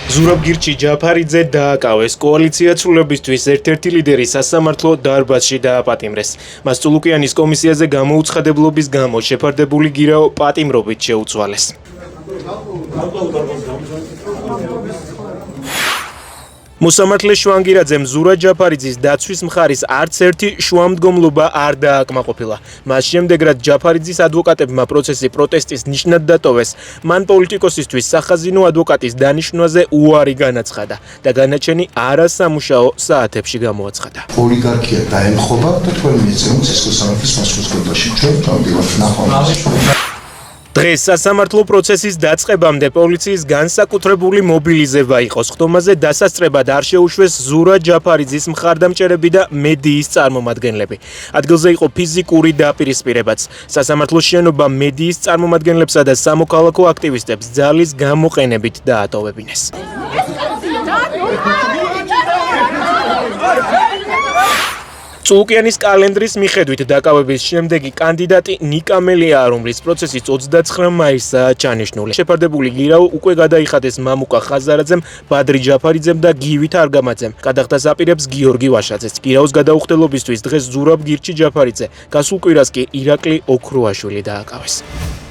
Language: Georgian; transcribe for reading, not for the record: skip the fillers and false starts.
ზურაბ გირჩი ჯაფარიძე დააკავეს. კოალიცია ცვლილებისთვის ერთ-ერთი ლიდერი სასამართლო დარბაზში დააპატიმრეს. მას წულუკიანის კომისიაზე გამოუცხადებლობის გამო შეფარდებული გირაო პატიმრობით შეუცვალეს. მოსამართლე შვანგირაძემ ზურაბ ჯაფარიძის დაცვის მხარის არც ერთი შუამდგომლობა არ დააკმაყოფილა. მას შემდეგ, რაც ჯაფარიძის ადვოკატებმა პროცესი პროტესტის ნიშნად დატოვეს, მან პოლიტიკოსისთვის სახაზინო ადვოკატის დანიშვნვაზე უარი განაცხადა და განაჩენი არასამუშაო საათებში გამოაცხადა. ოლიგარქია დაემხობა და თქვენ მიეწევთ სისხლისამართლის მასშტაბში. ჩვენ დავდივართ ნახვამდის. დღეს სასამართლო პროცესის დაწყებამდე პოლიციის განსაკუთრებული მობილიზება იყო. ხტომაზე დასასწრებად არ შეუშვეს ზურაბ ჯაფარიძის მხარდამჭერები და მედიის წარმომადგენლები. ადგილზე იყო ფიზიკური დაპირისპირებაც. სასამართლოს შენობა მედიის წარმომადგენლებსა და სამოქალაქო აქტივისტებს ძალის გამოყენებით დაატოვებინეს. წულუკიანის კალენდრის მიხედვით დაკავების შემდეგი კანდიდატი ნიკა მელიაა, რომლის პროცესიც 29 მაისსაა ჩანიშნული. შეფარდებული გირაო უკვე გადაიხადეს მამუკა ხაზარაძემ, ბადრი ჯაფარიძემ და გივით არგამაძემ. გადახდას აპირებს გიორგი ვაშაძეც. გირაოს გადაუხდელობისთვის დღეს ზურაბ გირჩი ჯაფარიძე, გასულ კვირას კი ირაკლი ოქროაშვილი დააკავეს.